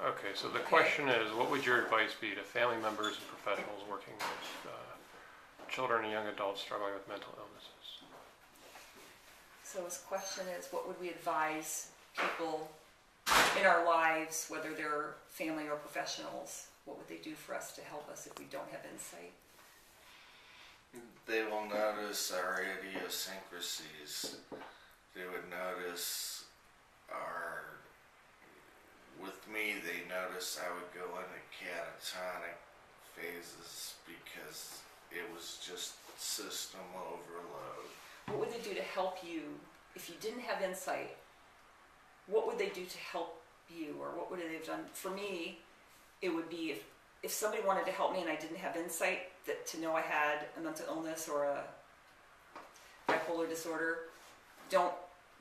Okay, so the question is, what would your advice be to family members and professionals working with children and young adults struggling with mental illnesses? So his question is, what would we advise people in our lives, whether they're family or professionals? What would they do for us to help us if we don't have insight? They will notice our idiosyncrasies. They would notice with me, they noticed I would go into catatonic phases because it was just system overload. What would they do to help you if you didn't have insight? What would they do to help you, or what would they have done? For me, it would be if somebody wanted to help me and I didn't have insight to know I had a mental illness or a bipolar disorder, don't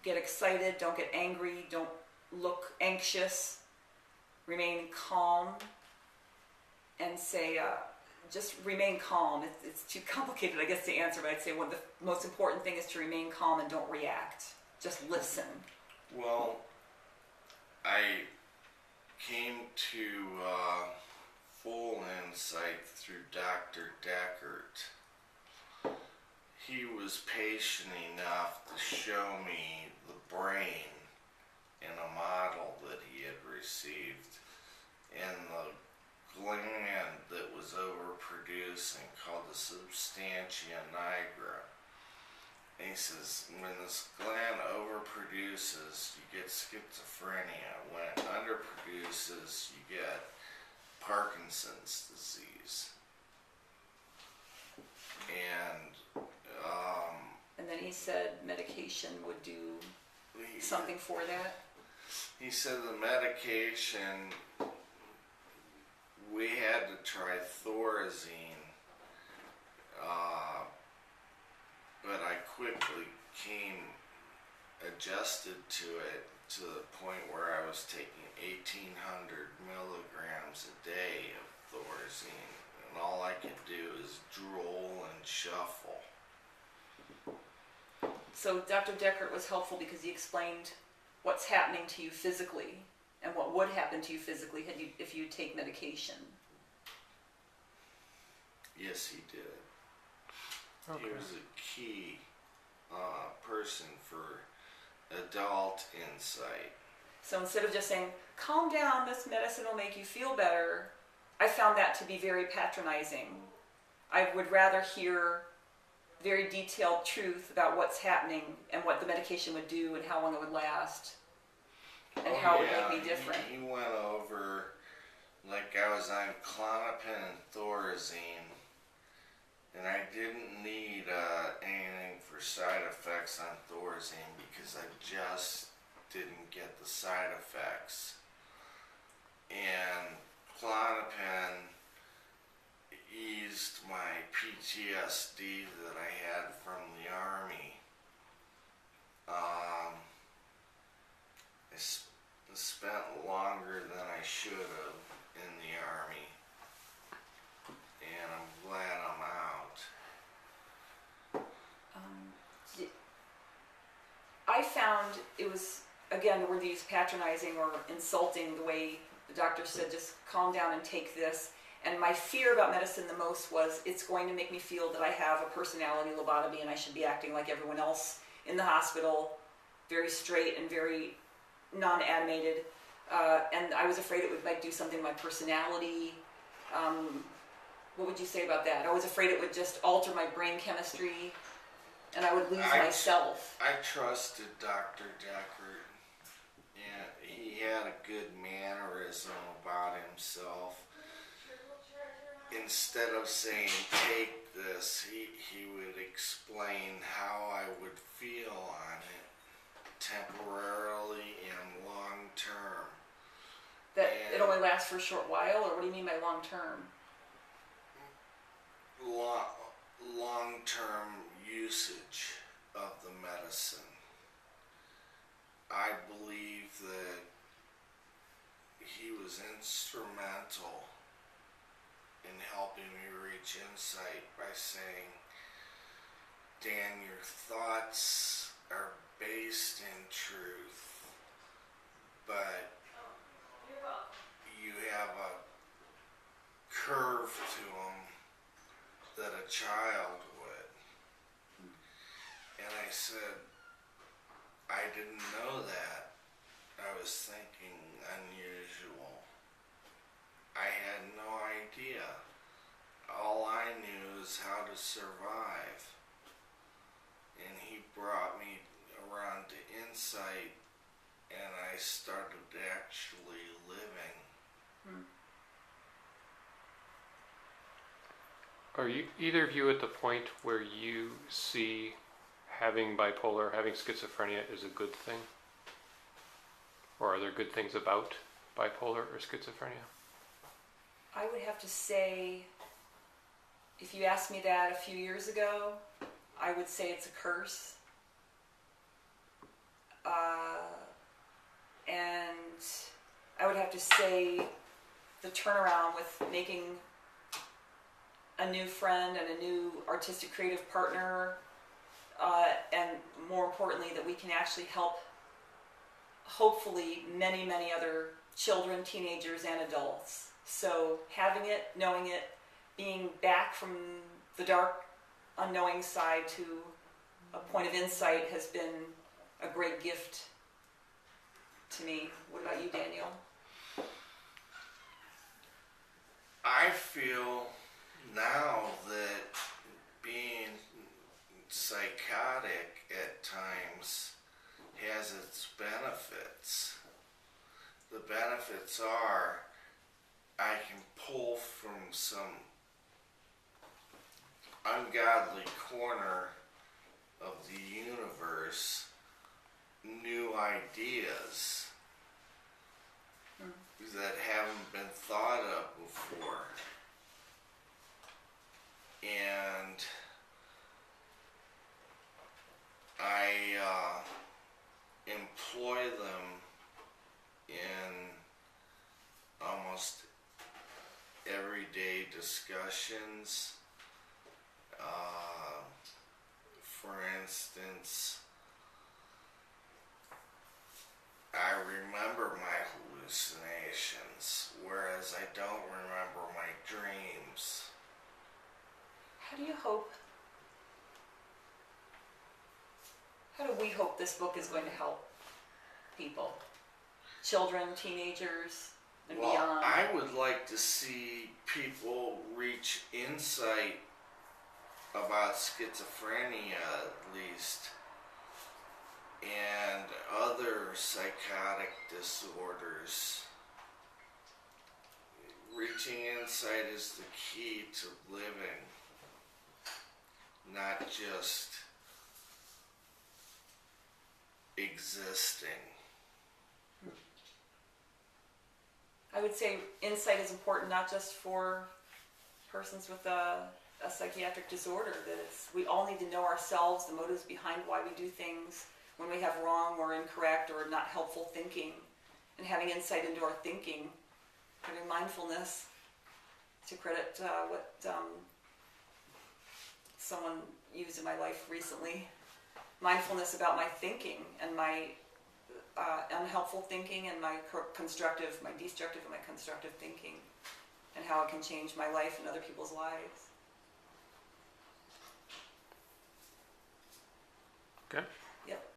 get excited, don't get angry, don't look anxious, remain calm, and say, just remain calm. It's too complicated, I guess, to answer, but I'd say one of the most important thing is to remain calm and don't react. Just listen. Well, I came to full insight through Dr. Deckert. He was patient enough to show me the brain in a model that he had received, and the gland that was overproducing called the substantia nigra. And he says, when this gland overproduces, you get schizophrenia. When it underproduces, you get Parkinson's disease. And then he said medication would do something for that. He said the medication, we had to try Thorazine, but I quickly came adjusted to it to the point where I was taking 1,800 milligrams a day of Thorazine, and all I could do is drool and shuffle. So Dr. Deckert was helpful because he explained what's happening to you physically and what would happen to you physically if you take medication. Yes, he did. Okay. He was a key person for adult insight. So instead of just saying, calm down, this medicine will make you feel better, I found that to be very patronizing. I would rather hear very detailed truth about what's happening and what the medication would do and how long it would last and how it would make me different. He went over, like, I was on Klonopin and Thorazine, and I didn't need anything for side effects on Thorazine because I just didn't get the side effects. And Klonopin eased my PTSD that I had from the Army. I spent longer than I should have in the Army, and I'm glad I'm out. I found it was, again, the word they used, patronizing or insulting, the way the doctor said, just calm down and take this. And my fear about medicine the most was it's going to make me feel that I have a personality lobotomy and I should be acting like everyone else in the hospital, very straight and very non-animated. And I was afraid it might do something to my personality. What would you say about that? I was afraid it would just alter my brain chemistry and I would lose myself. I trusted Dr. Deckert. Yeah, he had a good mannerism about himself. Instead of saying, take this, he would explain how I would feel on it, temporarily and long term. That it only lasts for a short while, or what do you mean by long term? Long-term usage of the medicine. I believe that he was instrumental in helping me reach insight by saying, Dan, your thoughts are based in truth, but a child would. And I said, I didn't know that. I was thinking unusual. I had no idea. All I knew is how to survive. And he brought me around to insight, and I started actually living. Are you either of you at the point where you see having bipolar, having schizophrenia is a good thing? Or are there good things about bipolar or schizophrenia? I would have to say, if you asked me that a few years ago, I would say it's a curse. And I would have to say the turnaround with making a new friend and a new artistic creative partner, and more importantly, that we can actually help, hopefully, many, many other children, teenagers, and adults. So having it, knowing it, being back from the dark, unknowing side to a point of insight has been a great gift to me. What about you, Daniel? I feel now that being psychotic at times has its benefits. The benefits are I can pull from some ungodly corner of the universe new ideas that haven't been thought of before. And I employ them in almost everyday discussions. For instance, I remember my hallucinations, whereas I don't remember my dreams. How do we hope this book is going to help people? Children, teenagers, and Well, beyond? I would like to see people reach insight about schizophrenia, at least, and other psychotic disorders. Reaching insight is the key to living, not just existing. I would say insight is important not just for persons with a psychiatric disorder, that we all need to know ourselves, the motives behind why we do things, when we have wrong or incorrect or not helpful thinking, and having insight into our thinking, having mindfulness, to credit what someone used in my life recently, mindfulness about my thinking and my unhelpful thinking and my constructive, my destructive and my constructive thinking, and how it can change my life and other people's lives. Okay. Yep.